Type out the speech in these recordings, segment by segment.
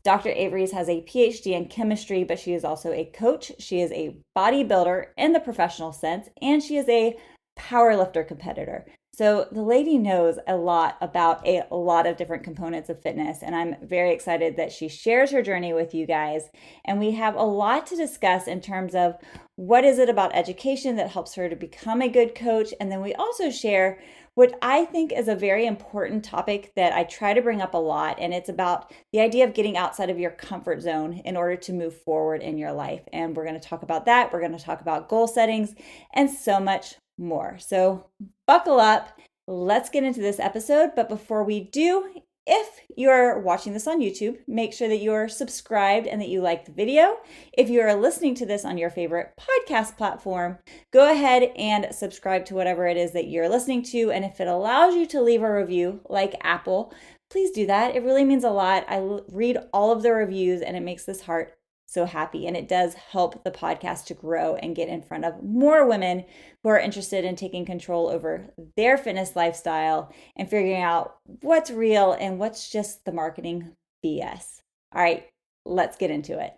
Dr. Avery has a PhD in chemistry, but she is also a coach. She is a bodybuilder in the professional sense, and she is a powerlifter competitor. So the lady knows a lot about a lot of different components of fitness, and I'm very excited that she shares her journey with you guys. And we have a lot to discuss in terms of what is it about education that helps her to become a good coach, and then we also share what I think is a very important topic that I try to bring up a lot, and it's about the idea of getting outside of your comfort zone in order to move forward in your life. And we're going to talk about that. We're going to talk about goal settings and so much more. So buckle up. Let's get into this episode. But before we do, if you're watching this on YouTube, make sure that you're subscribed and that you like the video. If you are listening to this on your favorite podcast platform, go ahead and subscribe to whatever it is that you're listening to. And if it allows you to leave a review like Apple, please do that. It really means a lot. I read all of the reviews and it makes this heart so happy. And it does help the podcast to grow and get in front of more women who are interested in taking control over their fitness lifestyle and figuring out what's real and what's just the marketing BS. All right, let's get into it.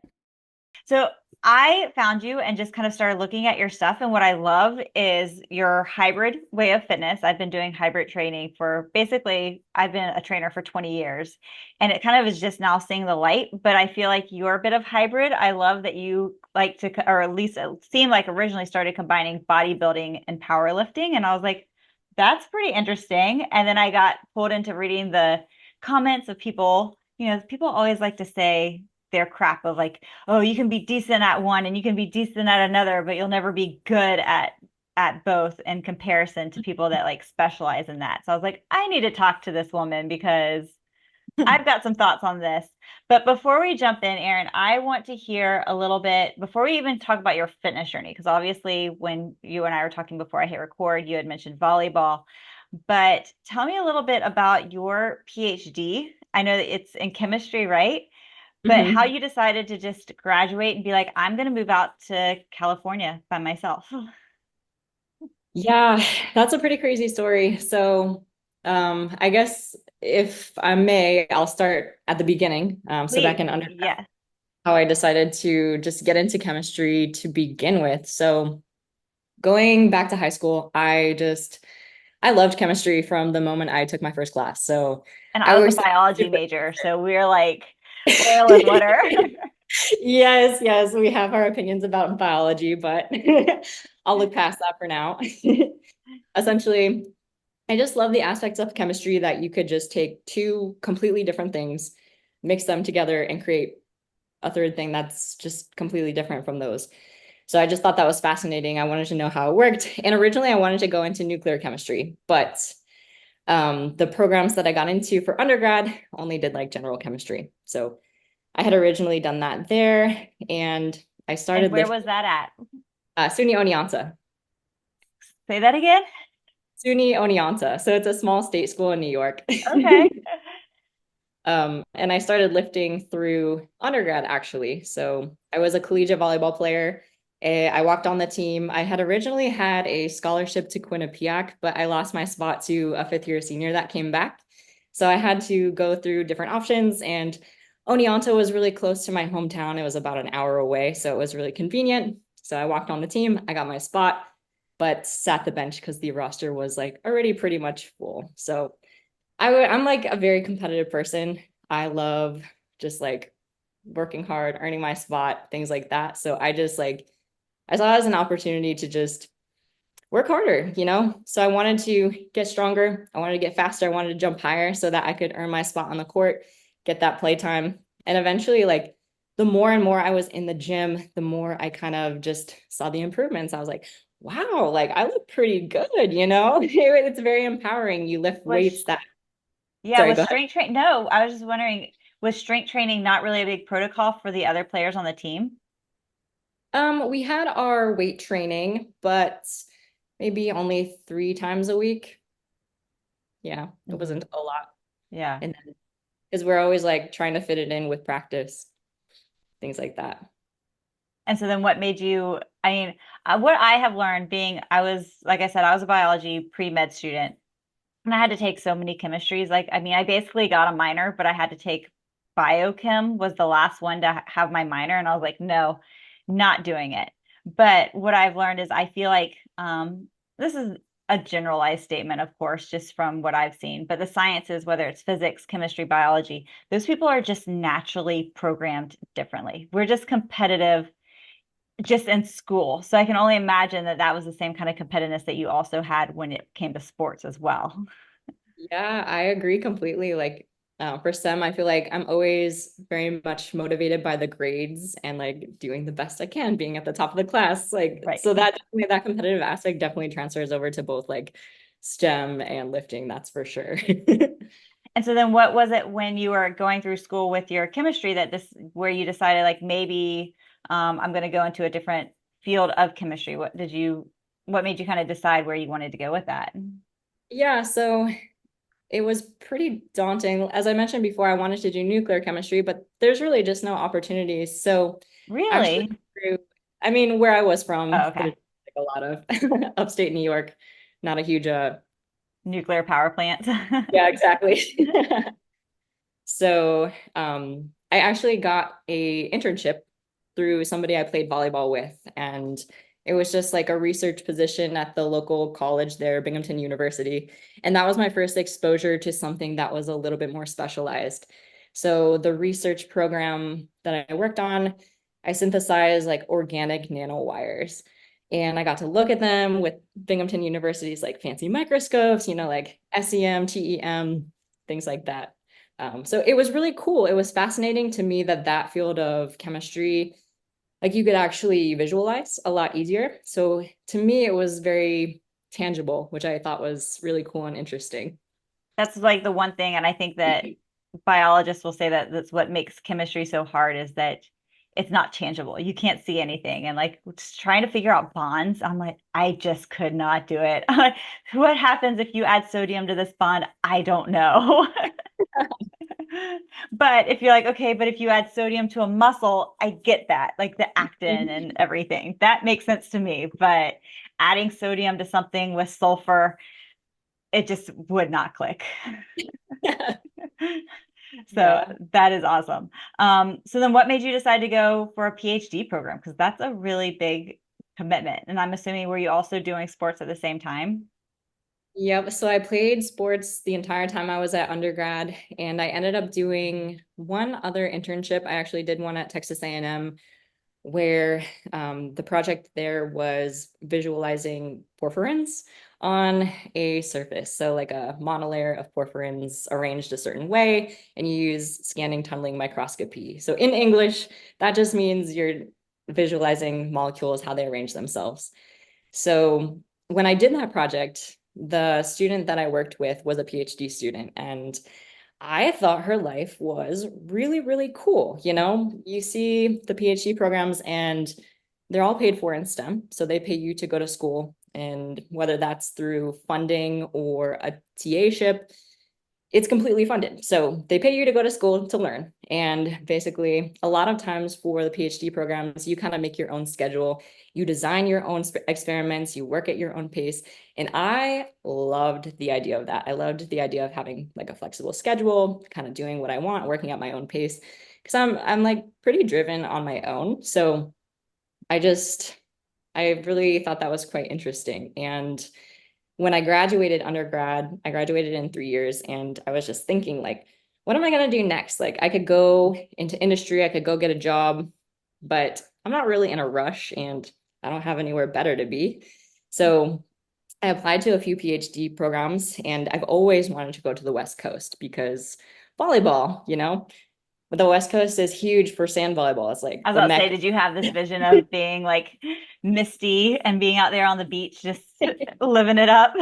So I found you and just kind of started looking at your stuff. And what I love is your hybrid way of fitness. I've been doing hybrid training for basically, I've been a trainer for 20 years. And it kind of is just now seeing the light. But I feel like you're a bit of hybrid. I love that you like to, or at least it seemed like originally started combining bodybuilding and powerlifting. And I was like, that's pretty interesting. And then I got pulled into reading the comments of people. People always like to say, their crap of like, oh, you can be decent at one and you can be decent at another, but you'll never be good at both in comparison to people that like specialize in that. So I was like, I need to talk to this woman because I've got some thoughts on this. But before we jump in, Erin, I want to hear a little bit before we even talk about your fitness journey, because obviously when you and I were talking before I hit record, you had mentioned volleyball. But tell me a little bit about your PhD. I know that it's in chemistry, right? But how hmm you decided to just graduate and be like, I'm going to move out to California by myself. Yeah, that's a pretty crazy story. So, I guess if I may, I'll start at the beginning. So back Please. in undergrad, Yes. how I decided to just get into chemistry to begin with. So going back to high school, I loved chemistry from the moment I took my first class. So And I I was a always biology major, so we're like oil and water. Yes, yes, we have our opinions about biology, but I'll look past that for now. Essentially, I just love the aspects of chemistry that you could just take two completely different things, mix them together, and create a third thing that's just completely different from those. So I just thought that was fascinating. I wanted to know how it worked. And originally, I wanted to go into nuclear chemistry, but the programs that I got into for undergrad only did like general chemistry. So I had originally done that there, and I And started where lifting was that at? SUNY Oneonta. Say that again. SUNY Oneonta. So it's a small state school in New York. Okay. And I started lifting through undergrad, actually. So I was a collegiate volleyball player. I walked on the team. I had originally had a scholarship to Quinnipiac, but I lost my spot to a fifth year senior that came back. So I had to go through different options, and Oneonta was really close to my hometown. It was about an hour away, so it was really convenient. So I walked on the team. I got my spot, but sat the bench because the roster was like already pretty much full. So I'm like a very competitive person. I love just like working hard, earning my spot, things like that. So I saw it as an opportunity to just work harder, you know? So I wanted to get stronger. I wanted to get faster. I wanted to jump higher so that I could earn my spot on the court, get that play time. And eventually, like the more and more I was in the gym, the more I kind of just saw the improvements. I was like, wow, like I look pretty good, you know? It's very empowering. You lift weights Was that, yeah, sorry, was go ahead. strength train? No, I was just wondering, was strength training not really a big protocol for the other players on the team? We had our weight training, but maybe only 3 times a week. Yeah, it Hmm. wasn't a lot. Yeah. And then because we're always like trying to fit it in with practice, things like that. And so then what made you, I mean, what I have learned being, like I said, I was a biology pre-med student and I had to take so many chemistries. Like, I mean, I basically got a minor, but I had to take biochem was the last one to have my minor, and I was like, no, not doing it. But what I've learned is I feel like this is a generalized statement, of course, just from what I've seen, but the sciences, whether it's physics, chemistry, biology, those people are just naturally programmed differently. We're just competitive just in school. So I can only imagine that that was the same kind of competitiveness that you also had when it came to sports as well. Yeah, I agree completely. Like, for STEM, I feel like I'm always very much motivated by the grades and like doing the best I can, being at the top of the class. Like, Right. so that definitely, that competitive aspect definitely transfers over to both like STEM and lifting, that's for sure. And so then what was it when you were going through school with your chemistry that this where you decided like maybe I'm going to go into a different field of chemistry? What made you kind of decide where you wanted to go with that? Yeah, so it was pretty daunting. As I mentioned before, I wanted to do nuclear chemistry, but there's really just no opportunities. So actually, Really? I mean, where I was from, Oh, okay. there's like a lot of upstate New York, not a huge Nuclear power plants. yeah, exactly. So I actually got a internship through somebody I played volleyball with, and it was just like a research position at the local college there, Binghamton University. And that was my first exposure to something that was a little bit more specialized. So the research program that I worked on, I synthesized like organic nanowires. And I got to look at them with Binghamton University's like fancy microscopes, you know, like SEM, TEM, things like that. So it was really cool. It was fascinating to me that that field of chemistry, like you could actually visualize a lot easier. So to me, it was very tangible, which I thought was really cool and interesting. That's like the one thing, and I think that biologists will say that that's what makes chemistry so hard is that it's not tangible. You can't see anything. And like just trying to figure out bonds, I'm like, I just could not do it. What happens if you add sodium to this bond? I don't know. But if you're like, okay, but if you add sodium to a muscle, I get that, like the actin and everything. That makes sense to me. But adding sodium to something with sulfur, it just would not click. So Yeah. that is awesome. So then what made you decide to go for a PhD program? Because that's a really big commitment. And I'm assuming were you also doing sports at the same time? Yep. So I played sports the entire time I was at undergrad, and I ended up doing one other internship. I actually did one at Texas A&M where the project there was visualizing porphyrins on a surface. So like a monolayer of porphyrins arranged a certain way, and you use scanning tunneling microscopy. So in English, that just means you're visualizing molecules, how they arrange themselves. So when I did that project, the student that I worked with was a PhD student, and I thought her life was really, really cool. You know, you see the PhD programs and they're all paid for in STEM. So they pay you to go to school. And whether that's through funding or a TA-ship, it's completely funded. So they pay you to go to school to learn. And basically, a lot of times for the PhD programs, you kind of make your own schedule. You design your own experiments, you work at your own pace. And I loved the idea of that. I loved the idea of having like a flexible schedule, kind of doing what I want, working at my own pace. Because I'm like pretty driven on my own. So I just I really thought that was quite interesting. And when I graduated undergrad, I graduated in 3 years, and I was just thinking, like, what am I going to do next? Like, I could go into industry, I could go get a job, but I'm not really in a rush and I don't have anywhere better to be. So I applied to a few PhD programs, and I've always wanted to go to the West Coast because volleyball, you know, but the West Coast is huge for sand volleyball. It's like I was the about to say, mecca. did you have this vision of being like misty and being out there on the beach, just living it up?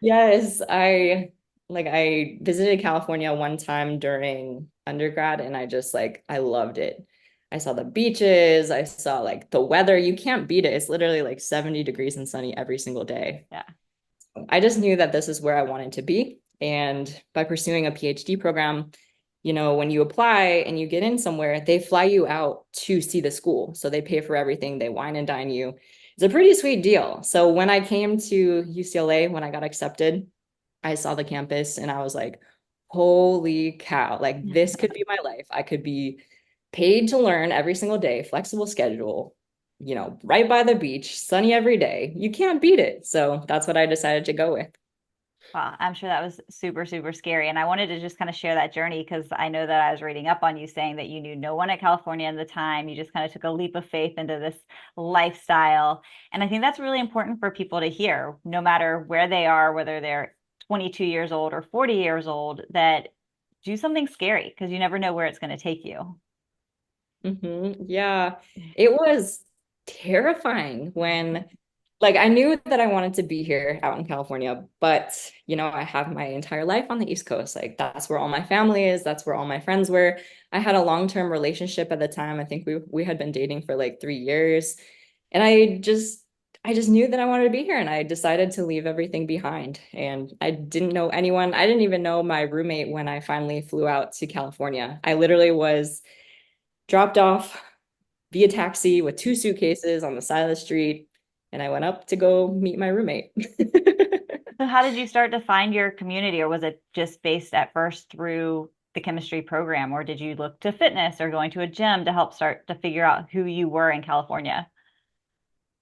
Yes, I visited California one time during undergrad, and I just like I loved it. I saw the beaches, I saw like the weather. You can't beat it. It's literally like 70 degrees and sunny every single day. Yeah. I just knew that this is where I wanted to be. And by pursuing a PhD program, you know, when you apply and you get in somewhere, they fly you out to see the school. So they pay for everything, they wine and dine you. It's a pretty sweet deal. So when I came to UCLA, when I got accepted, I saw the campus and I was like, holy cow, like this could be my life. I could be paid to learn every single day, flexible schedule, right by the beach, sunny every day. You can't beat it. So that's what I decided to go with. Wow, I'm sure that was super, super scary. And I wanted to just kind of share that journey because I know that I was reading up on you saying that you knew no one at California at the time. You just kind of took a leap of faith into this lifestyle. And I think that's really important for people to hear, no matter where they are, whether they're 22 years old or 40 years old, that do something scary because you never know where it's going to take you. Yeah, it was terrifying when, like, I knew that I wanted to be here out in California, but, I have my entire life on the East Coast. Like, that's where all my family is, that's where all my friends were. I had a long-term relationship at the time. I think we had been dating for like 3 years, and I just knew that I wanted to be here, and I decided to leave everything behind. And I didn't know anyone. I didn't even know my roommate when I finally flew out to California. I literally was dropped off via taxi with two suitcases on the side of the street, and I went up to go meet my roommate. So, how did you start to find your community, or was it just based at first through the chemistry program, or did you look to fitness or going to a gym to help start to figure out who you were in California?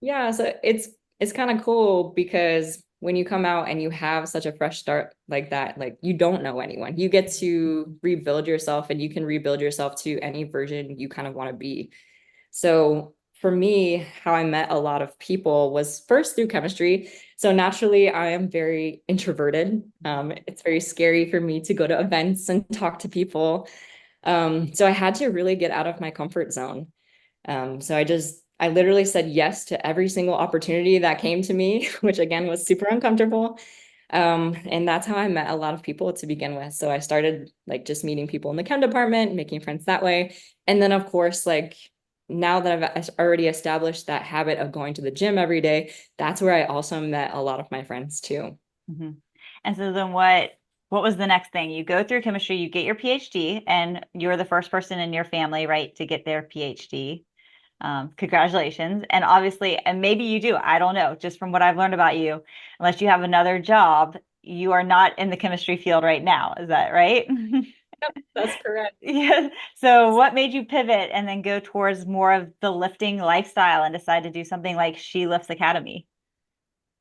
Yeah, so it's kind of cool because when you come out and you have such a fresh start like that, like you don't know anyone. You get to rebuild yourself, and you can rebuild yourself to any version you kind of want to be. So for me, how I met a lot of people was first through chemistry. So naturally, I am very introverted. It's very scary for me to go to events and talk to people. So I had to really get out of my comfort zone. So I literally said yes to every single opportunity that came to me, which again was super uncomfortable. And that's how I met a lot of people to begin with. So I started like just meeting people in the chem department, making friends that way. And then of course, like now that I've already established that habit of going to the gym every day, that's where I also met a lot of my friends too. Hmm. And so then what was the next thing? You go through chemistry, you get your PhD, and you're the first person in your family, right, to get their PhD. Congratulations. And obviously, and maybe you do, I don't know, just from what I've learned about you, unless you have another job, you are not in the chemistry field right now. Is that right? That's correct. Yeah. So what made you pivot and then go towards more of the lifting lifestyle and decide to do something like She Lifts Academy?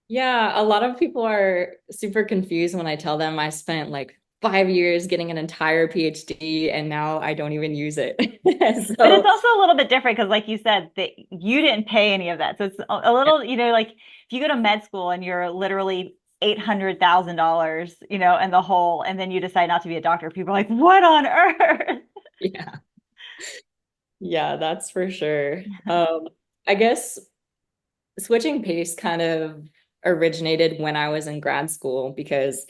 Yeah, a lot of people are super confused when I tell them I spent like 5 years getting an entire PhD and now I don't even use it. But it's So also a little bit different because, like you said, that you didn't pay any of that. So it's a little, like if you go to med school and you're literally $800,000, in the hole, and then you decide not to be a doctor, people are like, "What on earth?" yeah, yeah, that's for sure. I guess switching pace kind of originated when I was in grad school because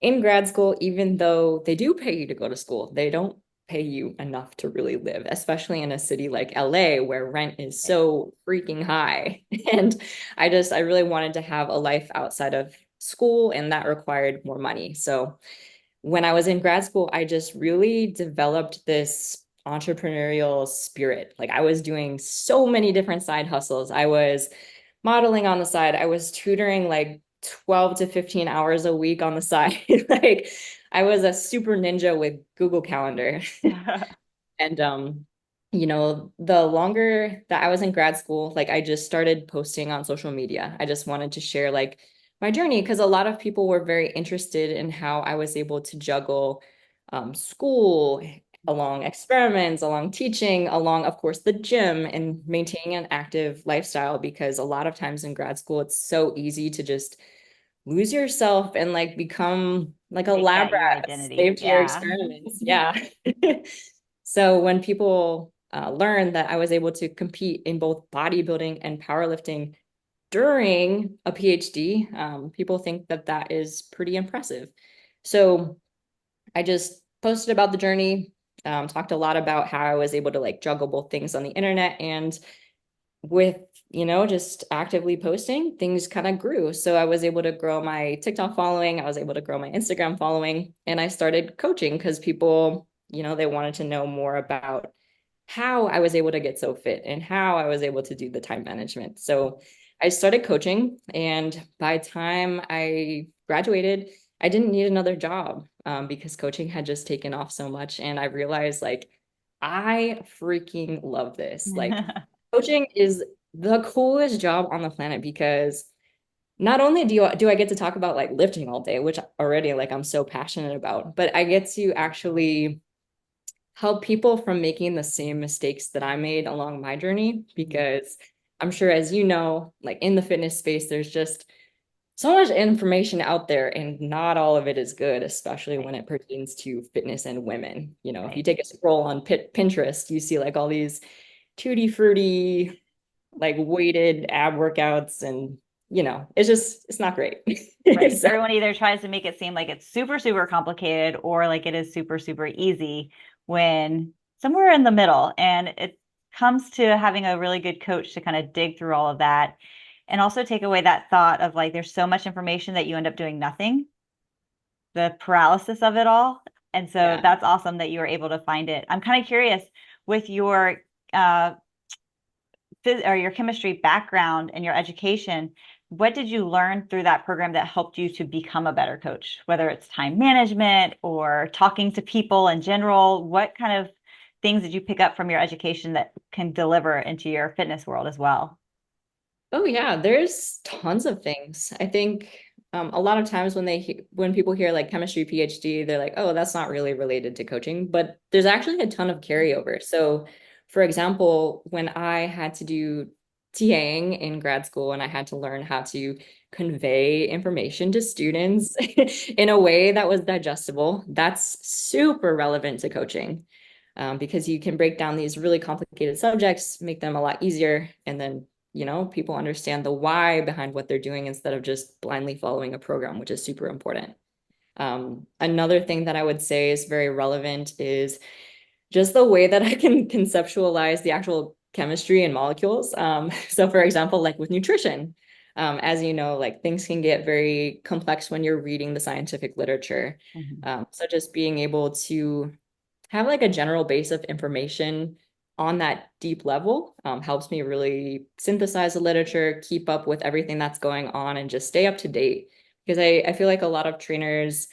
in grad school, even though they do pay you to go to school, they don't pay you enough to really live, especially in a city like LA where rent is so freaking high. And I really wanted to have a life outside of school, and that required more money. So when I was in grad school, I just really developed this entrepreneurial spirit. Like I was doing so many different side hustles. I was modeling on the side. I was tutoring like 12 to 15 hours a week on the side. Like I was a super ninja with Google Calendar. And the longer that I was in grad school, like I just started posting on social media. I just wanted to share like my journey because a lot of people were very interested in how I was able to juggle school, along experiments, along teaching, along, of course, the gym and maintaining an active lifestyle because a lot of times in grad school, it's so easy to just lose yourself and like become like a Make lab that your rat, identity. slave to your Yeah. experiments. Yeah. So when people learned that I was able to compete in both bodybuilding and powerlifting during a PhD, people think that that is pretty impressive. So I just posted about the journey, talked a lot about how I was able to like juggle both things on the internet, and with just actively posting, things kind of grew. So I was able to grow my TikTok following, I was able to grow my Instagram following, and I started coaching because people, they wanted to know more about how I was able to get so fit and how I was able to do the time management. So I started coaching, and by the time I graduated, I didn't need another job because coaching had just taken off so much. And I realized like I freaking love this. Like coaching is the coolest job on the planet because not only do I get to talk about like lifting all day, which already like I'm so passionate about, but I get to actually help people from making the same mistakes that I made along my journey because I'm sure as you know, like in the fitness space, there's just so much information out there and not all of it is good, especially Right, when it pertains to fitness and women. You know, if you right. take a scroll on Pinterest, you see like all these tutti frutti, like weighted ab workouts and it's not great. Right. So, Everyone either tries to make it seem like it's super, super complicated or like it is super, super easy when somewhere in the middle. And it comes to having a really good coach to kind of dig through all of that and also take away that thought of like there's so much information that you end up doing nothing, the paralysis of it all. And so yeah. that's awesome that you were able to find it. I'm kind of curious with your uh, or your chemistry background and your education, what did you learn through that program that helped you to become a better coach, whether it's time management or talking to people in general? What kind of things did you pick up from your education that can deliver into your fitness world as well? Oh yeah, there's tons of things. I think a lot of times when people hear like chemistry PhD, they're like, oh, that's not really related to coaching, but there's actually a ton of carryover. So, for example, when I had to do TAing in grad school and I had to learn how to convey information to students in a way that was digestible, that's super relevant to coaching. Because you can break down these really complicated subjects, make them a lot easier, and then people understand the why behind what they're doing instead of just blindly following a program, which is super important. Another thing that I would say is very relevant is just the way that I can conceptualize the actual chemistry and molecules. So, for example, like with nutrition, as you know, like things can get very complex when you're reading the scientific literature. Mhm. So, just being able to have like a general base of information on that deep level helps me really synthesize the literature, keep up with everything that's going on, and just stay up to date. Because I feel like a lot of trainers,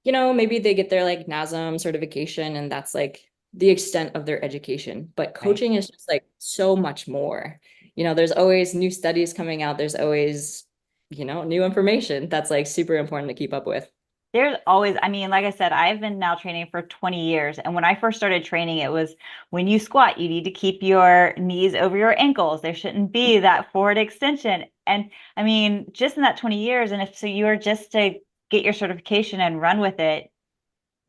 maybe they get their like NASM certification and that's like the extent of their education. But Right. coaching is just like so much more. There's always new studies coming out. There's always, new information that's like super important to keep up with. There's always, I mean, like I said, I've been now training for 20 years. And when I first started training, it was when you squat, you need to keep your knees over your ankles. There shouldn't be that forward extension. And I mean, just in that 20 years, and if so you were just to get your certification and run with it,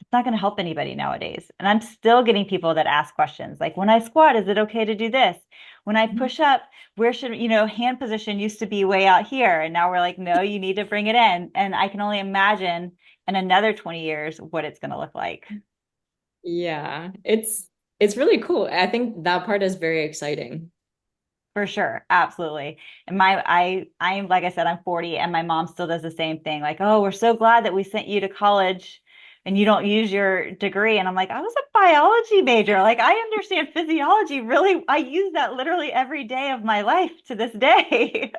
it's not going to help anybody nowadays. And I'm still getting people that ask questions like, when I squat, is it okay to do this? When I push up, where should, hand position used to be way out here. And now we're like, no, you need to bring it in. And I can only imagine in another 20 years what it's going to look like. Yeah, it's really cool. I think that part is very exciting. For sure, absolutely. And I'm like I said, I'm 40 and my mom still does the same thing. Like, oh, we're so glad that we sent you to college and you don't use your degree. And I'm like, I was a biology major. Like, I understand physiology really. I use that literally every day of my life to this day.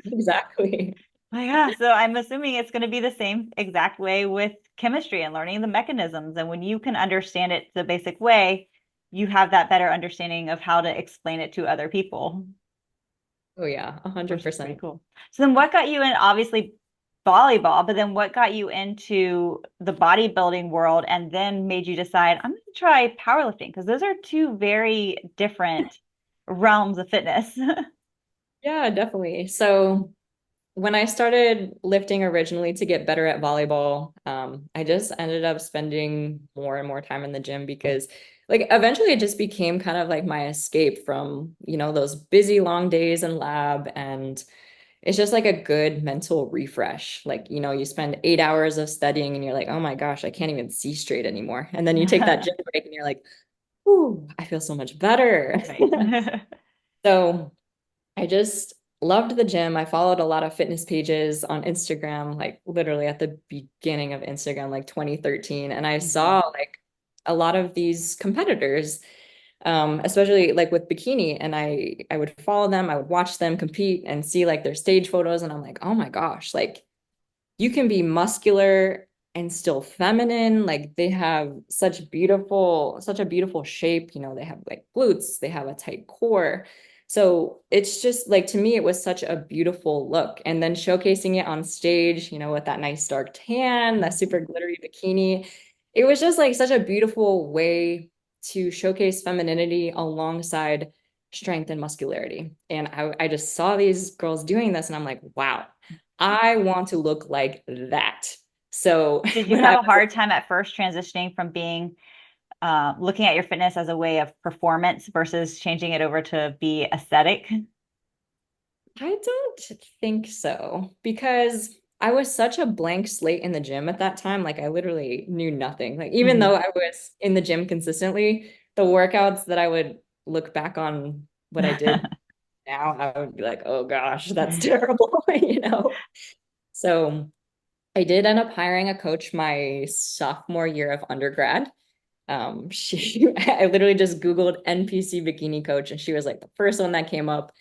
Exactly. Yeah, so I'm assuming it's going to be the same exact way with chemistry and learning the mechanisms. And when you can understand it the basic way, you have that better understanding of how to explain it to other people, Oh yeah, which is pretty 100%. cool. So then what got you in obviously volleyball, but then what got you into the bodybuilding world and then made you decide I'm going to try powerlifting? Because those are two very different realms of fitness. Yeah, definitely. So when I started lifting originally to get better at volleyball, I just ended up spending more and more time in the gym because like eventually it just became kind of like my escape from, those busy long days in lab and it's just like a good mental refresh. Like, you spend 8 hours of studying and you're like, oh my gosh, I can't even see straight anymore. And then you take that gym break and you're like, ooh, I feel so much better. Right. So I just loved the gym. I followed a lot of fitness pages on Instagram, like literally at the beginning of Instagram, like 2013. And I Mhm. saw like a lot of these competitors, especially like with bikini. And I would follow them, I would watch them compete and see like their stage photos. And I'm like, oh my gosh, like you can be muscular and still feminine. Like they have such a beautiful shape. You know, they have like glutes, they have a tight core. So it's just like to me, it was such a beautiful look. And then showcasing it on stage, you know, with that nice dark tan, that super glittery bikini. It was just like such a beautiful way to showcase femininity alongside strength and muscularity. And I just saw these girls doing this, and I'm like, wow, I want to look like that. So Did you when have I a was, hard time at first transitioning from being looking at your fitness as a way of performance versus changing it over to be aesthetic? I don't think so because I was such a blank slate in the gym at that time. Like I literally knew nothing. Like even though Mhm. I was in the gym consistently, the workouts that I would look back on what I did now, I would be like, oh gosh, that's terrible, you know? So I did end up hiring a coach my sophomore year of undergrad. I literally just Googled NPC bikini coach, and she was like the first one that came up.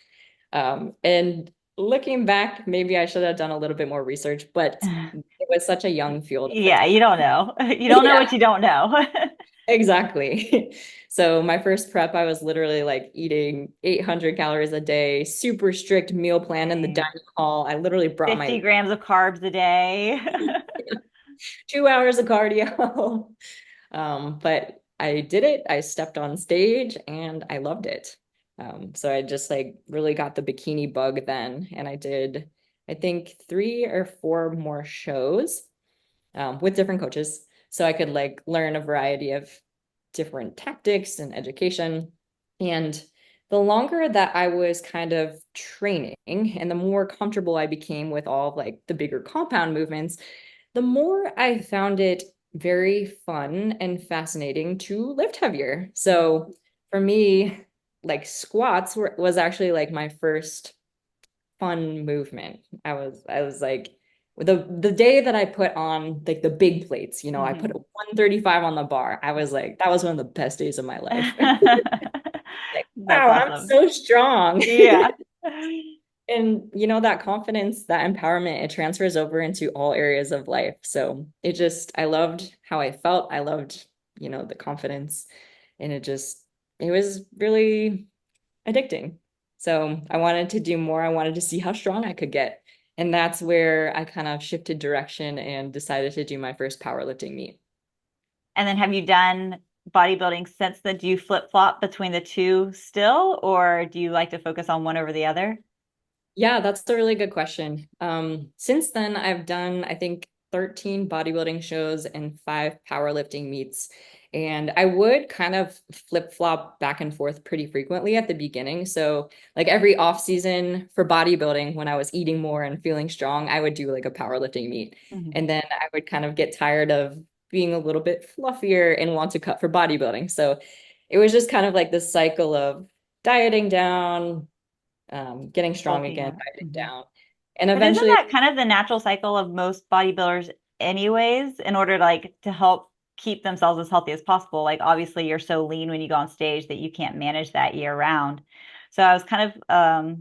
And looking back, maybe I should have done a little bit more research, but it was such a young field at the Yeah, time. you don't know. You don't know Yeah, what you don't know. exactly. So my first prep, I was literally like eating 800 calories a day, super strict meal plan in the Dang. dining hall. I literally brought 50 my grams of carbs a day. 2 hours of cardio. But I did it. I stepped on stage and I loved it. So I just like really got the bikini bug then, and I did, I think, 3 or 4 more shows with different coaches, so I could like learn a variety of different tactics and education. And the longer that I was kind of training and the more comfortable I became with all of like the bigger compound movements, the more I found it very fun and fascinating to lift heavier. So for me, like was actually like my first fun movement. I was like the day that I put on like the big plates, you know, I put Mhm. a 135 on the bar. I was like, that was one of the best days of my life. Like, That's wow, I'm awesome. so strong. Yeah. And you know, that confidence, that empowerment, it transfers over into all areas of life. So it just, I loved how I felt. I loved, you know, the confidence. And it was really addicting. So I wanted to do more. I wanted to see how strong I could get. And that's where I kind of shifted direction and decided to do my first powerlifting meet. And then have you done bodybuilding since then? Do you flip-flop between the two still, or do you like to focus on one over the other? Yeah, that's a really good question. Since then, I've done, I think, 13 bodybuilding shows and 5 powerlifting meets. And I would kind of flip-flop back and forth pretty frequently at the beginning. So, like every off season for bodybuilding, when I was eating more and feeling strong, I would do like a powerlifting meet. Mhm. And then I would kind of get tired of being a little bit fluffier and want to cut for bodybuilding. So it was just kind of like this cycle of dieting down, getting strong Bulking again, up. dieting Mhm. down. And But isn't eventually, that kind of the natural cycle of most bodybuilders anyways, in order to like to help keep themselves as healthy as possible? Like obviously you're so lean when you go on stage that you can't manage that year round. So I was kind of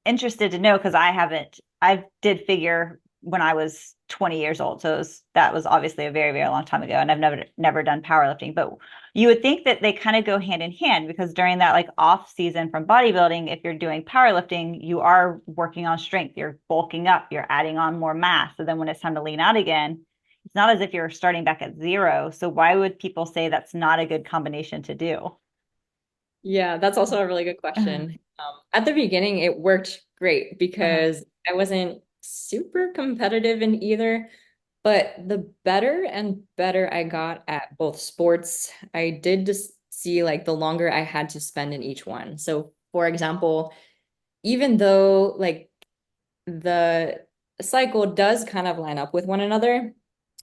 interested to know because I did figure when I was 20 years old. So that was obviously a very, very long time ago. And I've never done powerlifting. But you would think that they kind of go hand in hand because during that like off season from bodybuilding, if you're doing powerlifting, you are working on strength, you're bulking up, you're adding on more mass. So then when it's time to lean out again, it's not as if you're starting back at zero. So why would people say that's not a good combination to do? yeah, that's also a really good Uh-huh. question. At the beginning, it worked great because I wasn't super competitive in either. But the better and better I got at both sports, I did just see like the longer I had to spend in each one. So, for example, even though like the cycle does kind of line up with one another,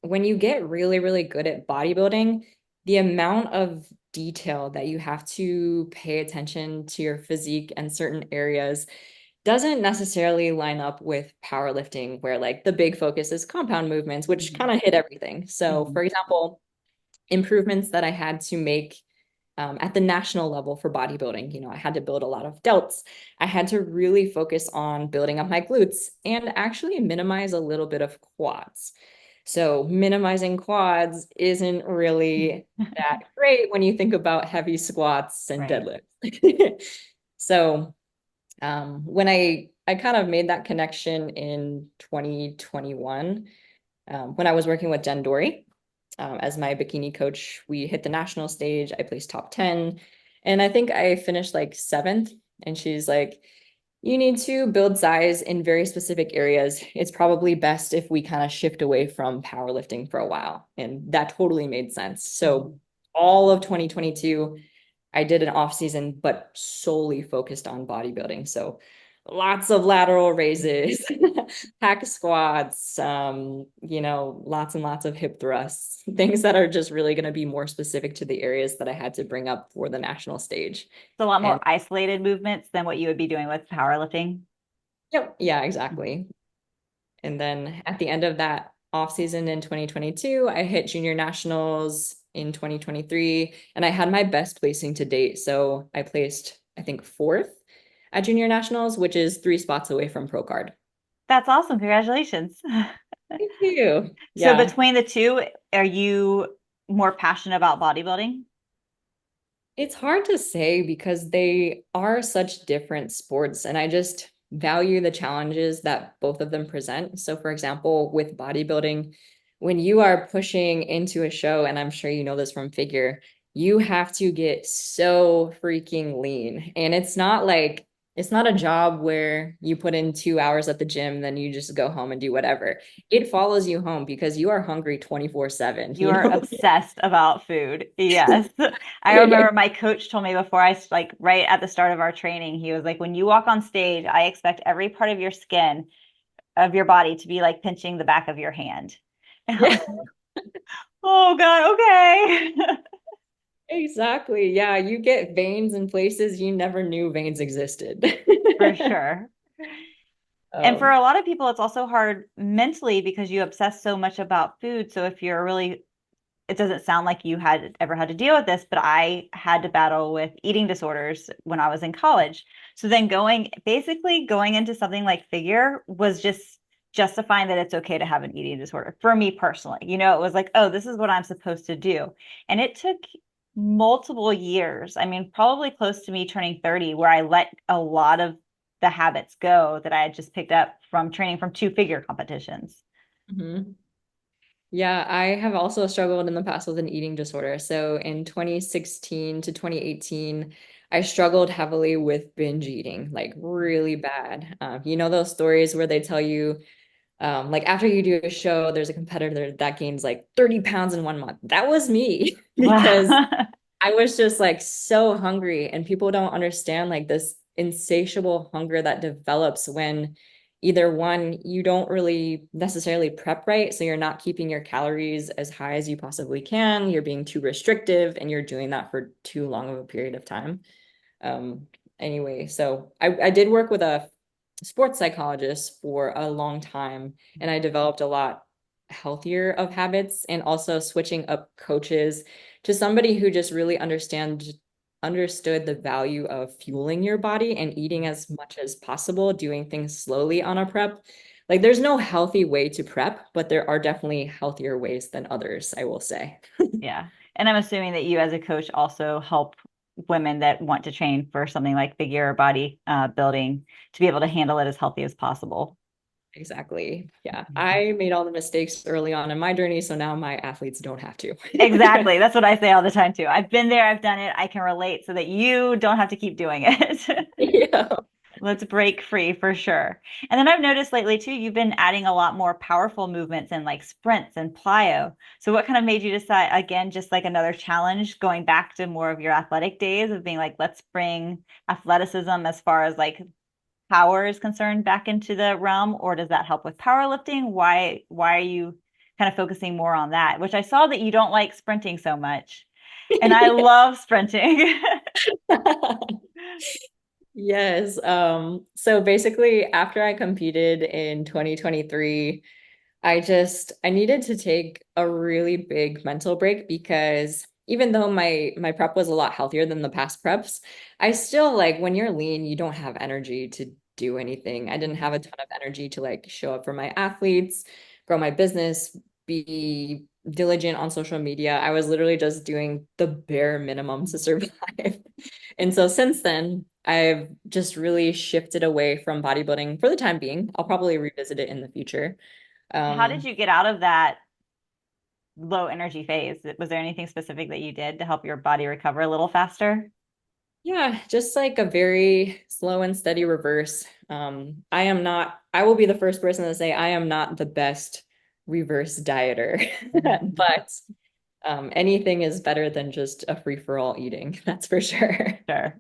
when you get really, really good at bodybuilding, the amount of detail that you have to pay attention to your physique and certain areas doesn't necessarily line up with powerlifting, where like the big focus is compound movements, which Mhm. kind of hit everything. So, Mhm. for example, improvements that I had to make at the national level for bodybuilding. You know, I had to build a lot of delts. I had to really focus on building up my glutes and actually minimize a little bit of quads. So minimizing quads isn't really that great when you think about heavy squats and Right. deadlifts. So when I kind of made that connection in 2021, when I was working with Jen Dory as my bikini coach, we hit the national stage. I placed top 10, and I think I finished like seventh. And she's like, you need to build size in very specific areas. It's probably best if we kind of shift away from powerlifting for a while. And that totally made sense. So all of 2022, I did an off season, but solely focused on bodybuilding. So lots of lateral raises, hack squats, you know, lots and lots of hip thrusts, things that are just really going to be more specific to the areas that I had to bring up for the national stage. It's a lot And more isolated movements than what you would be doing with powerlifting. yep, yeah, exactly. And then at the end of that off season in 2022, I hit junior nationals in 2023, and I had my best placing to date. So I placed, I think, fourth at junior nationals, which is 3 spots away from pro card. That's awesome. Congratulations. Thank you. So Yeah. between the two, are you more passionate about bodybuilding? It's hard to say because they are such different sports, and I just value the challenges that both of them present. So, for example, with bodybuilding, when you are pushing into a show, and I'm sure you know this from figure, you have to get so freaking lean. And it's not a job where you put in 2 hours at the gym, then you just go home and do whatever. It follows you home because you are hungry 24/7, You you are know? obsessed about food. Yes. I remember my coach told me before like right at the start of our training, he was like, when you walk on stage, I expect every part of your skin, of your body to be like pinching the back of your hand. And I was Yeah. like, oh God, okay. Exactly. Yeah, you get veins in places you never knew veins existed. For sure. And for Um, a lot of people, it's also hard mentally because you obsess so much about food. So if you're really, it doesn't sound like you had ever had to deal with this, but I had to battle with eating disorders when I was in college. So then basically going into something like figure was just justifying that it's okay to have an eating disorder for me personally. You know, it was like, oh, this is what I'm supposed to do. And it took multiple years. I mean, probably close to me turning 30, where I let a lot of the habits go that I had just picked up from training from two figure competitions. mhm. Yeah, I have also struggled in the past with an eating disorder. So in 2016 to 2018, I struggled heavily with binge eating, like really bad. You know those stories where they tell you, like after you do a show, there's a competitor that gains like 30 pounds in 1 month. That was me because Wow. I was just like so hungry, and people don't understand like this insatiable hunger that develops when either one, you don't really necessarily prep right. So you're not keeping your calories as high as you possibly can. You're being too restrictive and you're doing that for too long of a period of time. Um, anyway, so I did work with a sports psychologist for a long time, and I developed a lot healthier of habits, and also switching up coaches to somebody who just really understood the value of fueling your body and eating as much as possible, doing things slowly on a prep. Like there's no healthy way to prep, but there are definitely healthier ways than others, I will say. Yeah. And I'm assuming that you as a coach also help women that want to train for something like figure or body building to be able to handle it as healthy as possible. Exactly. Yeah. I made all the mistakes early on in my journey, so now my athletes don't have to. Exactly. That's what I say all the time too. I've been there, I've done it, I can relate so that you don't have to keep doing it. Yeah. Let's break free for sure. And then I've noticed lately too, you've been adding a lot more powerful movements and like sprints and plyo. So what kind of made you decide, again, just like another challenge, going back to more of your athletic days of being like, let's bring athleticism as far as like power is concerned back into the realm, or does that help with powerlifting? Why are you kind of focusing more on that? Which I saw that you don't like sprinting so much. And I love sprinting. Yes. So basically after I competed in 2023, I needed to take a really big mental break because even though my prep was a lot healthier than the past preps, I still like when you're lean, you don't have energy to do anything. I didn't have a ton of energy to like show up for my athletes, grow my business, be diligent on social media. I was literally just doing the bare minimum to survive. And so since then, I've just really shifted away from bodybuilding for the time being. I'll probably revisit it in the future. How did Um, you get out of that low energy phase? Was there anything specific that you did to help your body recover a little faster? yeah, just like a very slow and steady reverse. I will be the first person to say I am not the best reverse dieter, but anything is better than just a free-for-all eating, that's for sure. Sure.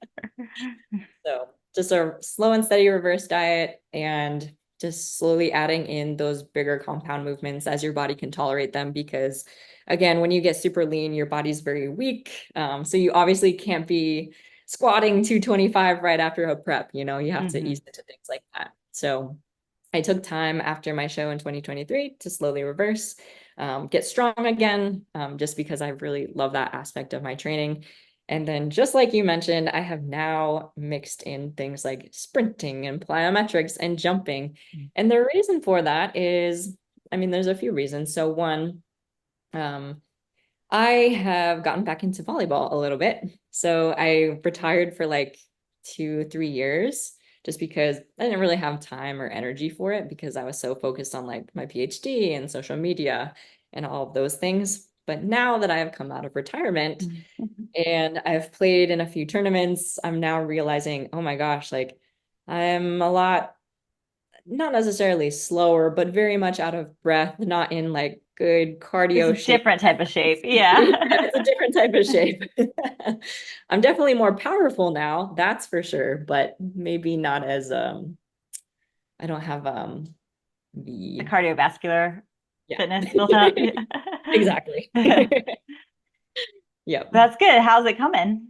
So just a slow and steady reverse diet and just slowly adding in those bigger compound movements as your body can tolerate them. Because again, when you get super lean, your body's very weak. So you obviously can't be squatting 225 right after a prep, you have to Hmm. ease into things like that. So I took time after my show in 2023 to slowly reverse, get strong again, just because I really love that aspect of my training. And then, just like you mentioned, I have now mixed in things like sprinting and plyometrics and jumping. And the reason for that is, I mean, there's a few reasons. So, one, um, I have gotten back into volleyball a little bit. So I retired for like 2, 3 years just because I didn't really have time or energy for it because I was so focused on like my PhD and social media and all of those things. But now that I have come out of retirement and I've played in a few tournaments, I'm now realizing, oh my gosh, like I'm a lot not necessarily slower, but very much out of breath, not in like good It's a cardio shape. different type of shape. Yeah. It's a different type of shape. I'm definitely more powerful now, that's for sure, but maybe not as I don't have The the cardiovascular yeah. fitness built up. Exactly. Yep. That's good. How's it coming?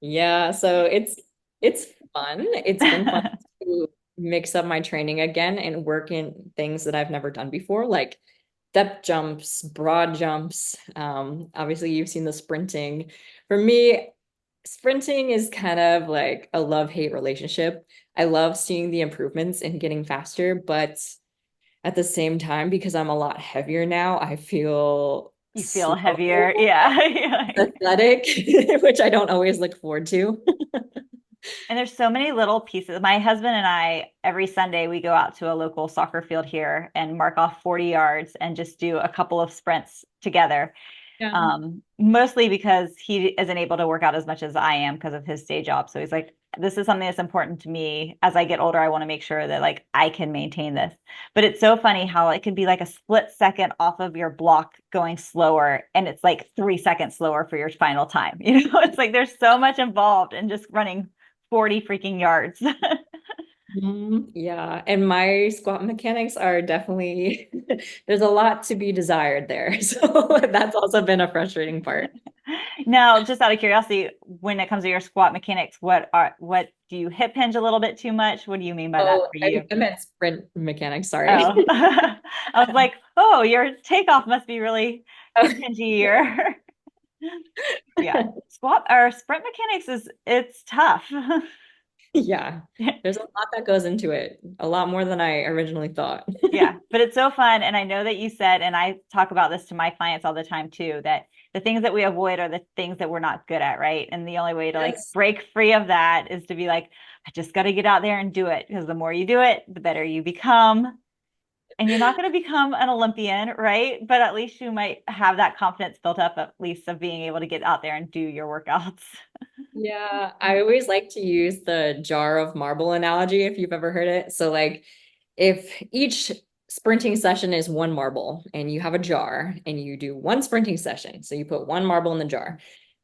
Yeah, so it's fun. It's been fun to mix up my training again and work in things that I've never done before, like step jumps, broad jumps. Obviously you've seen the sprinting. For me, sprinting is kind of like a love-hate relationship. I love seeing the improvements and getting faster, but at the same time, because I'm a lot heavier now, I feel You feel slow, heavier. Yeah. aesthetic, which I don't always look forward to. And there's so many little pieces. My husband and I, every Sunday, we go out to a local soccer field here and mark off 40 yards and just do a couple of sprints together. Yeah. Mostly because he isn't able to work out as much as I am because of his day job. So he's like, this is something that's important to me. As I get older, I want to make sure that like I can maintain this. But it's so funny how it could be like a split second off of your block going slower, and it's like 3 seconds slower for your final time. It's like there's so much involved in just running 40 freaking yards. Yeah, and my squat mechanics are definitely there's a lot to be desired there. So that's also been a frustrating part. Now, just out of curiosity, when it comes to your squat mechanics, what do you hip hinge a little bit too much? What do you mean by that Oh, for you? I meant sprint mechanics, sorry. Oh, I was like, oh, your takeoff must be really hip hingy or yeah. Squat or sprint mechanics it's tough. Yeah, there's a lot that goes into it, a lot more than I originally thought. Yeah, but it's so fun. And I know that you said, and I talk about this to my clients all the time too, that the things that we avoid are the things that we're not good at, right? And the only way to like Yes. break free of that is to be like, I just got to get out there and do it because the more you do it, the better you become. And you're not going to become an Olympian, right? But at least you might have that confidence built up, at least of being able to get out there and do your workouts. Yeah, I always like to use the jar of marble analogy if you've ever heard it. So like if each sprinting session is one marble and you have a jar and you do one sprinting session, so you put one marble in the jar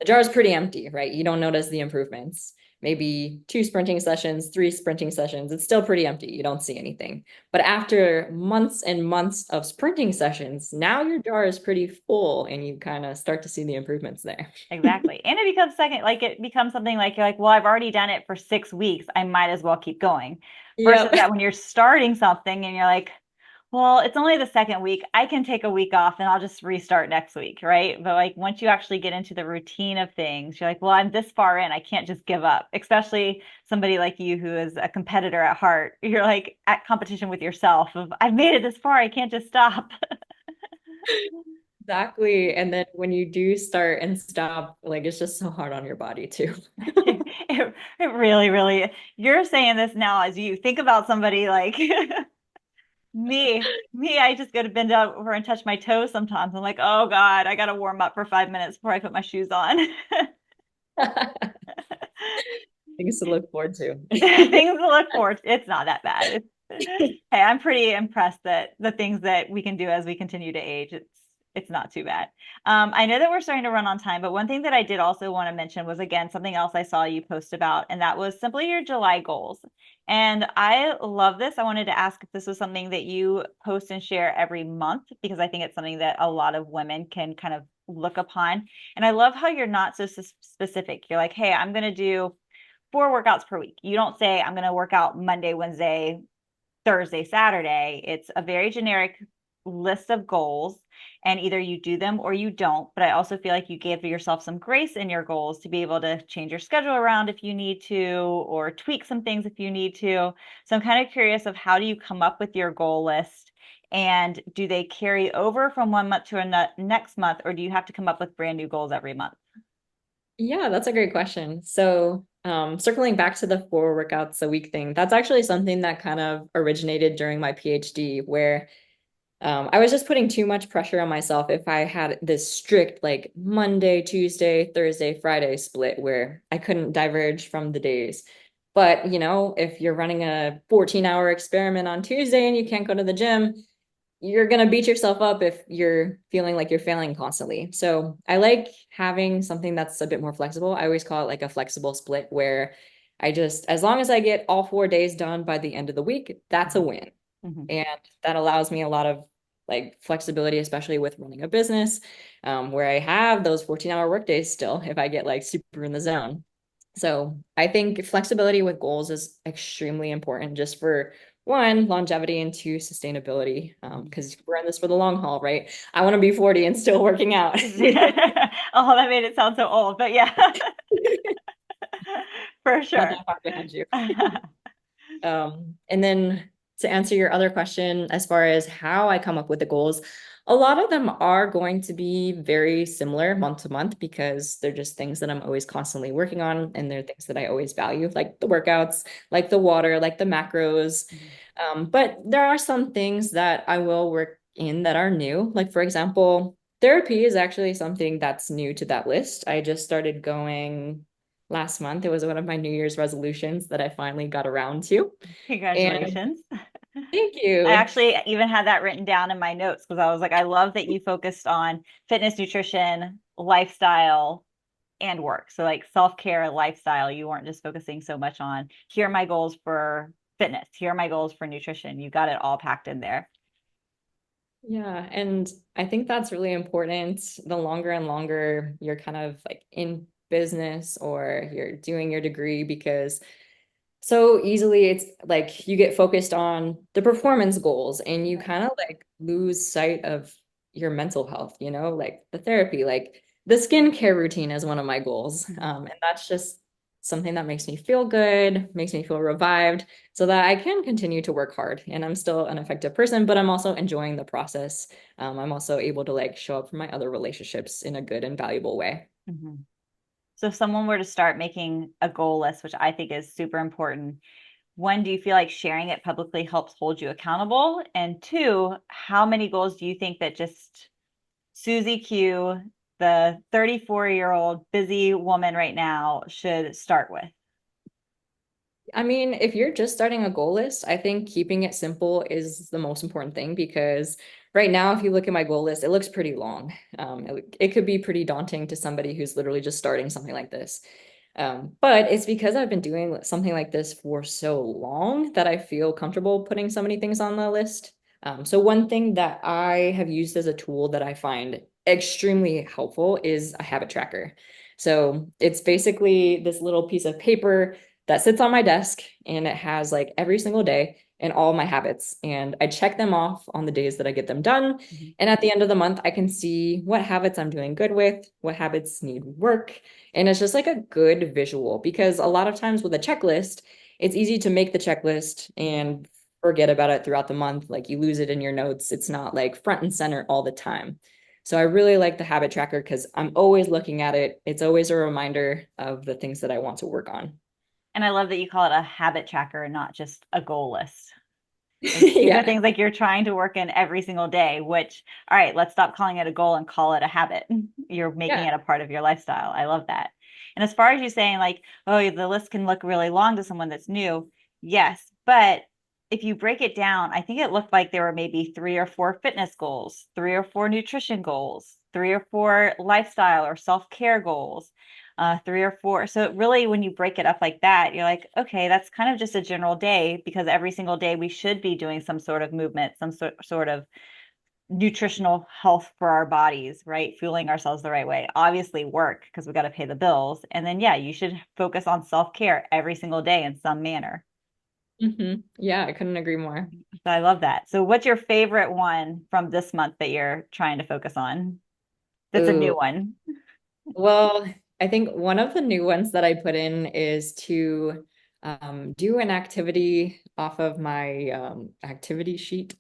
is pretty empty, right? You don't notice the improvements. Maybe two sprinting sessions, three sprinting sessions, it's still pretty empty. You don't see anything. But after months and months of sprinting sessions, now your jar is pretty full and you kind of start to see the improvements there. Exactly. And it becomes second, like it becomes something like you're like, well, I've already done it for 6 weeks. I might as well keep going. Versus Yep. that when you're starting something and you're like, Well, it's only the second week. I can take a week off and I'll just restart next week, right? But like once you actually get into the routine of things, you're like, well, I'm this far in, I can't just give up. Especially somebody like you who is a competitor at heart. You're like at competition with yourself of I've made it this far, I can't just stop. Exactly. And then when you do start and stop, like it's just so hard on your body too. It really, really, you're saying this now as you think about somebody like me, I just go to bend over and touch my toes sometimes. I'm like, oh God, I gotta warm up for 5 minutes before I put my shoes on. Things to look forward to. Things to look forward to. It's not that bad. Hey, I'm pretty impressed that the things that we can do as we continue to age, it's not too bad. I know that we're starting to run on time, but one thing that I did also want to mention was again something else I saw you post about, and that was simply your July goals. And I love this. I wanted to ask if this was something that you post and share every month because I think it's something that a lot of women can kind of look upon. And I love how you're not so specific. You're like, hey, I'm going to do 4 workouts per week. You don't say I'm going to work out Monday, Wednesday, Thursday, Saturday. It's a very generic list of goals, and either you do them or you don't. But I also feel like you give yourself some grace in your goals to be able to change your schedule around if you need to, or tweak some things if you need to. So I'm kind of curious of how do you come up with your goal list? And do they carry over from one month to next month, or do you have to come up with brand new goals every month? Yeah, that's a great question. So, circling back to the 4 workouts a week thing, that's actually something that kind of originated during my PhD, where I was just putting too much pressure on myself if I had this strict like Monday, Tuesday, Thursday, Friday split where I couldn't diverge from the days. But, if you're running a 14-hour experiment on Tuesday and you can't go to the gym, you're going to beat yourself up if you're feeling like you're failing constantly. So I like having something that's a bit more flexible. I always call it like a flexible split where as long as I get all 4 days done by the end of the week, that's a win. Mm-hmm. And that allows me a lot of like flexibility, especially with running a business, where I have those 14-hour workdays still if I get like super in the zone. So I think flexibility with goals is extremely important just for one, longevity, and two, sustainability. Because we're in this for the long haul, right? I want to be 40 and still working out. Oh, that made it sound so old, but yeah, for Not sure. that far behind you. And then to answer your other question, as far as how I come up with the goals, a lot of them are going to be very similar month to month because they're just things that I'm always constantly working on. And they're things that I always value, like the workouts, like the water, like the macros. But there are some things that I will work in that are new. Like, for example, therapy is actually something that's new to that list. I just started going last month. It was one of my New Year's resolutions that I finally got around to. And Congratulations. thank I you. actually even had that written down in my notes because I was like, I love that you focused on fitness, nutrition, lifestyle, and work. So, like self-care, lifestyle, you weren't just focusing so much on here are my goals for fitness, here are my goals for nutrition. You got it all packed in there. Yeah, and I think that's really important. The longer and longer you're kind of like in business or you're doing your degree, because so easily it's like you get focused on the performance goals and you Right. kind of like lose sight of your mental health, like the therapy, like the skincare routine is one of my goals. Mhm. And that's just something that makes me feel good, makes me feel revived so that I can continue to work hard and I'm still an effective person, but I'm also enjoying the process. I'm also able to like show up for my other relationships in a good and valuable way. Mhm. So, if someone were to start making a goal list, which I think is super important, one, do you feel like sharing it publicly helps hold you accountable? And two, how many goals do you think that just Susie Q, the 34-year-old busy woman right now, should start with? I mean, if you're just starting a goal list, I think keeping it simple is the most important thing because right now, if you look at my goal list, it looks pretty long. It could be pretty daunting to somebody who's literally just starting something like this. But it's because I've been doing something like this for so long that I feel comfortable putting so many things on the list. So one thing that I have used as a tool that I find extremely helpful is a habit tracker. So it's basically this little piece of paper that sits on my desk, and it has like every single day and all my habits. And I check them off on the days that I get them done. Mhm. And at the end of the month, I can see what habits I'm doing good with, what habits need work. And it's just like a good visual because a lot of times with a checklist, it's easy to make the checklist and forget about it throughout the month. Like you lose it in your notes. It's not like front and center all the time. So I really like the habit tracker because I'm always looking at it. It's always a reminder of the things that I want to work on. And I love that you call it a habit tracker and not just a goal list. Like these are Yeah. things like you're trying to work in every single day, which, all right, let's stop calling it a goal and call it a habit. You're making Yeah. it a part of your lifestyle. I love that. And as far as you saying, like, oh, the list can look really long to someone that's new, yes. But if you break it down, I think it looked like there were maybe 3 or 4 fitness goals, 3 or 4 nutrition goals, 3 or 4 lifestyle or self-care goals, 3 or 4. So it really, when you break it up like that, you're like, okay, that's kind of just a general day because every single day we should be doing some sort of movement, some sort of nutritional health for our bodies, right? Fueling ourselves the right way. Obviously, work because we got to pay the bills. And then, yeah, you should focus on self-care every single day in some manner. Yeah, I couldn't agree more. So I love that. So, what's your favorite one from this month that you're trying to focus on? That's a new Ooh, one. well, I think one of the new ones that I put in is to do an activity off of my activity sheet,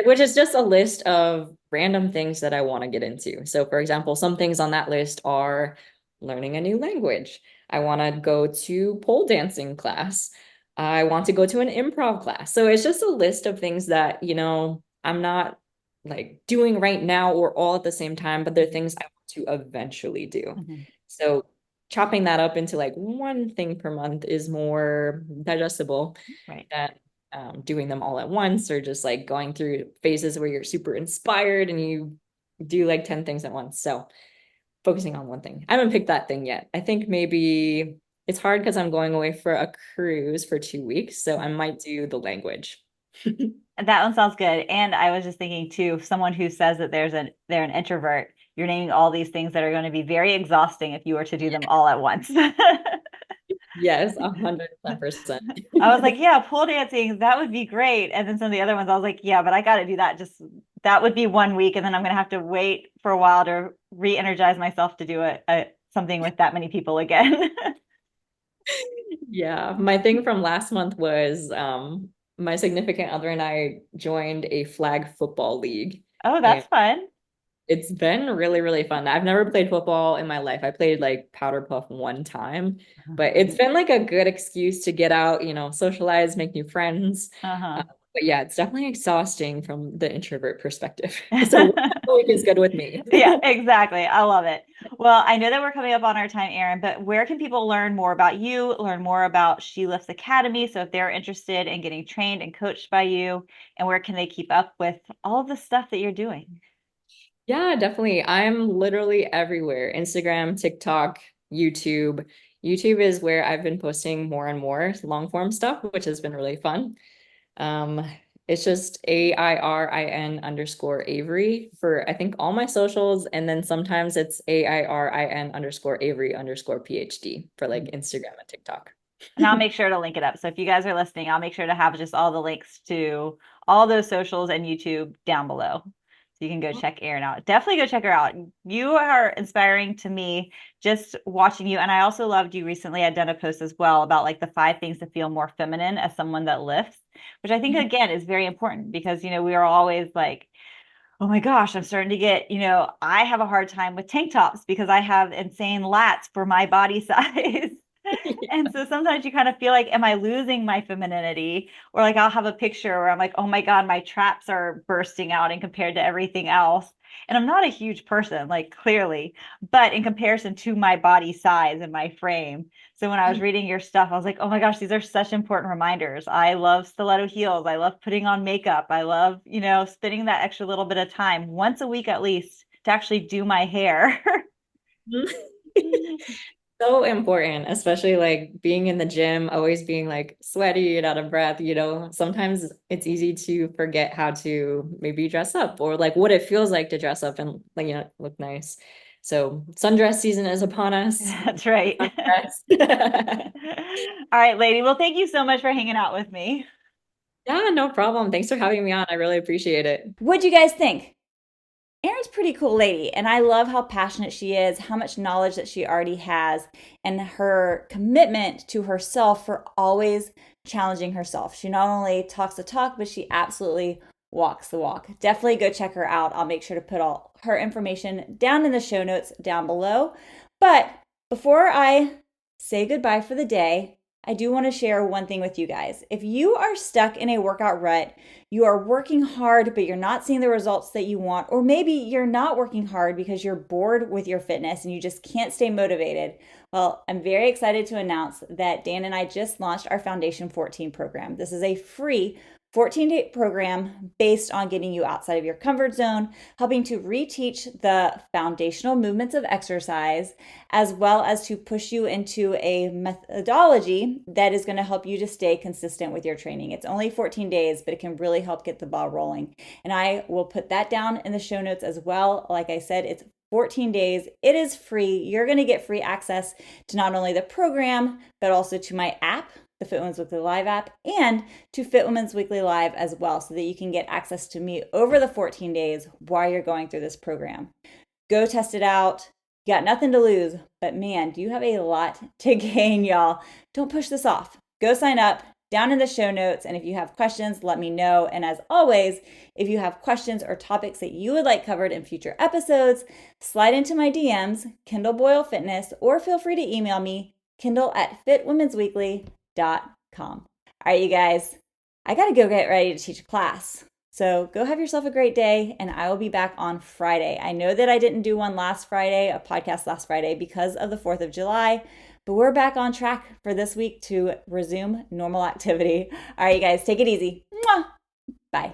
which is just a list of random things that I want to get into. So, for example, some things on that list are learning a new language. I want to go to pole dancing class. I want to go to an improv class. So it's just a list of things that, I'm not like doing right now or all at the same time, but they're things I want to eventually do. Mhm. So chopping that up into like one thing per month is more digestible Right. than doing them all at once or just like going through phases where you're super inspired and you do like 10 things at once. So focusing on one thing. I haven't picked that thing yet. I think maybe it's hard because I'm going away for a cruise for 2 weeks. So I might do the language. That one sounds good. And I was just thinking too, someone who says that they're an introvert, you're naming all these things that are going to be very exhausting if you were to do them all at once. Yes, 110%. I was like, yeah, pole dancing, that would be great. And then some of the other ones, I was like, yeah, but I got to do that. Just that would be one week, and then I'm going to have to wait for a while to re-energize myself to do something with that many people again. Yeah, my thing from last month was my significant other and I joined a flag football league. Oh, And that's fun. it's been really, really fun. I've never played football in my life. I played like powder puff one time, but it's been like a good excuse to get out, socialize, make new friends. Uh, Uh-huh. but yeah, it's definitely exhausting from the introvert perspective. So one week is good with me. Yeah, exactly. I love it. Well, I know that we're coming up on our time, Erin, but where can people learn more about you, learn more about She Lifts Academy? So if they're interested in getting trained and coached by you, and where can they keep up with all of the stuff that you're doing? Yeah, definitely. I'm literally everywhere. Instagram, TikTok, YouTube. YouTube is where I've been posting more and more long form stuff, which has been really fun. Um, it's just AIRIN_Avery for I think all my socials, and then sometimes it's AIRIN_Avery_PhD for like Instagram and TikTok. And I'll make sure to link it up. So if you guys are listening, I'll make sure to have just all the links to all those socials and YouTube down below. So you can go check Erin out. Definitely go check her out. You are inspiring to me just watching you. And I also loved you recently had done a post as well about like the 5 things to feel more feminine as someone that lifts, which I think again is very important because we are always like, oh my gosh, I'm starting to get, I have a hard time with tank tops because I have insane lats for my body size. And so sometimes you kind of feel like, am I losing my femininity? Or like I'll have a picture where I'm like, oh my God, my traps are bursting out and compared to everything else. And I'm not a huge person, like clearly, but in comparison to my body size and my frame. So when I was reading your stuff, I was like, oh my gosh, these are such important reminders. I love stiletto heels. I love putting on makeup. I love, spending that extra little bit of time once a week at least to actually do my hair. So important, especially like being in the gym, always being like sweaty and out of breath, sometimes it's easy to forget how to maybe dress up or like what it feels like to dress up and like, look nice. So sundress season is upon us. That's right. Sundress. All right, lady. Well, thank you so much for hanging out with me. Yeah, no problem. Thanks for having me on. I really appreciate it. What'd you guys think? Erin's a pretty cool lady, and I love how passionate she is, how much knowledge that she already has, and her commitment to herself for always challenging herself. She not only talks the talk, but she absolutely walks the walk. Definitely go check her out. I'll make sure to put all her information down in the show notes down below. But before I say goodbye for the day, I do want to share one thing with you guys. If you are stuck in a workout rut, you are working hard, but you're not seeing the results that you want, or maybe you're not working hard because you're bored with your fitness and you just can't stay motivated. Well, I'm very excited to announce that Dan and I just launched our Foundation 14 program. This is a free 14-day program based on getting you outside of your comfort zone, helping to reteach the foundational movements of exercise, as well as to push you into a methodology that is going to help you to stay consistent with your training. It's only 14 days, but it can really help get the ball rolling. And I will put that down in the show notes as well. Like I said, it's 14 days. It is free. You're going to get free access to not only the program, but also to my app, the Fit Women's Weekly Live app, and to Fit Women's Weekly Live as well, so that you can get access to me over the 14 days while you're going through this program. Go test it out. You got nothing to lose, but man, do you have a lot to gain, y'all. Don't push this off. Go sign up down in the show notes, and if you have questions, let me know. And as always, if you have questions or topics that you would like covered in future episodes, slide into my DMs, Kendall Boyle Fitness, or feel free to email me, kendall@fitwomensweekly.com. All right, you guys, I got to go get ready to teach a class. So go have yourself a great day, and I will be back on Friday. I know that I didn't do one last Friday, a podcast last Friday, because of the 4th of July, but we're back on track for this week to resume normal activity. All right, you guys, take it easy. Mwah! Bye.